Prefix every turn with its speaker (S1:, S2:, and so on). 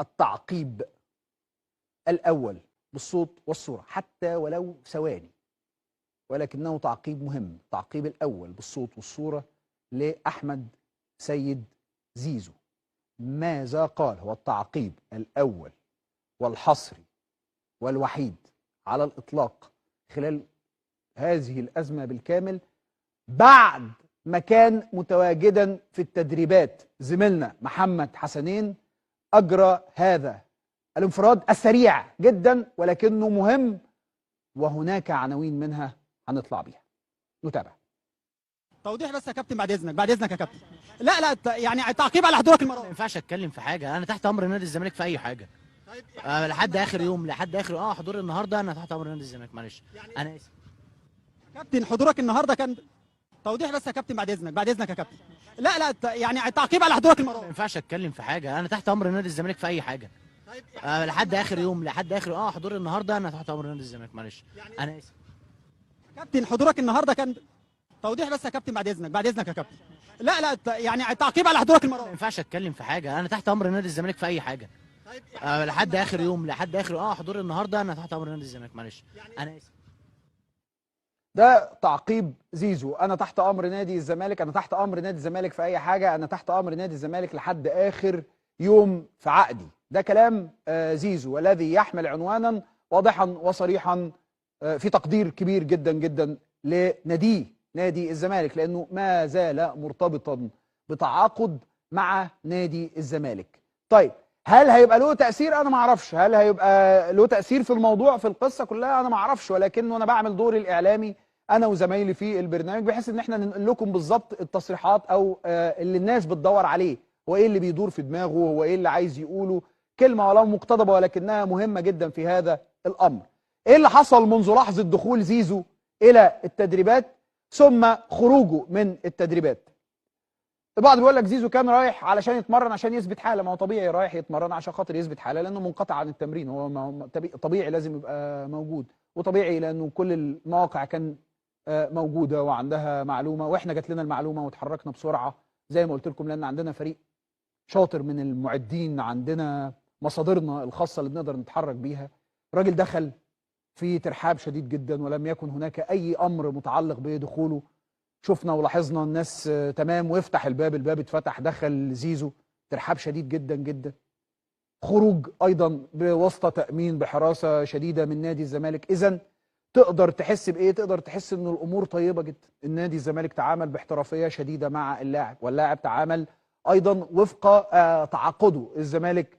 S1: التعقيب الأول بالصوت والصورة حتى ولو ثواني، ولكنه تعقيب مهم. التعقيب الأول بالصوت والصورة لأحمد سيد زيزو. ماذا قال؟ هو التعقيب الأول والحصري والوحيد على الإطلاق خلال هذه الأزمة بالكامل بعد ما كان متواجدا في التدريبات. زميلنا محمد حسنين أجرى هذا الانفراد السريع جدا ولكنه مهم، وهناك عناوين منها هنطلع بيها. نتابع.
S2: توضيح بس يا كابتن بعد اذنك، بعد اذنك يا كابتن. لا يعني تعقيب على حضورك المره.
S3: ما ينفعش اتكلم في حاجه، انا تحت امر نادي الزمالك في اي حاجه.
S2: طيب
S3: لحد اخر يوم، لحد اخر حضور النهارده انا تحت امر نادي الزمالك. معلش انا اسف.
S2: كابتن حضورك النهارده كان توضيح بس يا كابتن بعد اذنك، بعد اذنك يا كابتن. لا يعني تعقيب على حضورك المره.
S3: ما ينفعش اتكلم في حاجه، انا تحت امر نادي الزمالك في اي حاجه.
S2: طيب
S3: لحد اخر يوم، لحد اخر حضور النهارده انا تحت امر نادي الزمالك. معلش انا اسف.
S2: كابتن حضورك النهارده كان توضيح بس يا كابتن بعد اذنك، بعد اذنك يا كابتن. لا يعني تعقيب على حضورك المره.
S3: ما ينفعش اتكلم في حاجه، انا تحت امر نادي الزمالك في اي حاجه.
S2: طيب
S3: لحد اخر يوم، لحد اخر حضور النهارده انا تحت امر نادي الزمالك. معلش انا اسف.
S1: ده تعقيب زيزو. انا تحت امر نادي الزمالك، انا تحت امر نادي الزمالك في اي حاجه، انا تحت امر نادي الزمالك لحد اخر يوم في عقدي. ده كلام زيزو والذي يحمل عنوانا واضحا وصريحا في تقدير كبير جدا جدا لناديه نادي الزمالك، لانه ما زال مرتبطا بتعاقد مع نادي الزمالك. طيب هل هيبقى له تأثير؟ أنا ما أعرفش. هل هيبقى له تأثير في الموضوع في القصة كلها؟ أنا ما أعرفش، ولكنه أنا بعمل دوري الإعلامي أنا وزمايلي في البرنامج بحيث إن إحنا ننقل لكم بالظبط التصريحات أو اللي الناس بتدور عليه، هو إيه اللي بيدور في دماغه، هو إيه اللي عايز يقوله. كلمة ولو مقتضبة ولكنها مهمة جدا في هذا الأمر. إيه اللي حصل منذ لحظة دخول زيزو إلى التدريبات ثم خروجه من التدريبات؟ البعض بيقول لك زيزو كان رايح علشان يتمرن عشان يثبت حاله. ما هو طبيعي رايح يتمرن عشان خاطر يثبت حاله لانه منقطع عن التمرين. هو طبيعي لازم يبقى موجود، وطبيعي لانه كل المواقع كان موجوده وعندها معلومه، واحنا جات لنا المعلومه وتحركنا بسرعه زي ما قلت لكم، لان عندنا فريق شاطر من المعدين، عندنا مصادرنا الخاصه اللي بنقدر نتحرك بيها. الراجل دخل في ترحاب شديد جدا ولم يكن هناك اي امر متعلق بدخوله. شفنا ولاحظنا الناس تمام، ويفتح الباب اتفتح، دخل زيزو، ترحاب شديد جدا جدا. خروج ايضا بواسطه تامين بحراسه شديده من نادي الزمالك. اذا تقدر تحس بايه؟ تقدر تحس ان الامور طيبه جدا. النادي الزمالك تعامل باحترافيه شديده مع اللاعب، واللاعب تعامل ايضا وفق تعاقده. الزمالك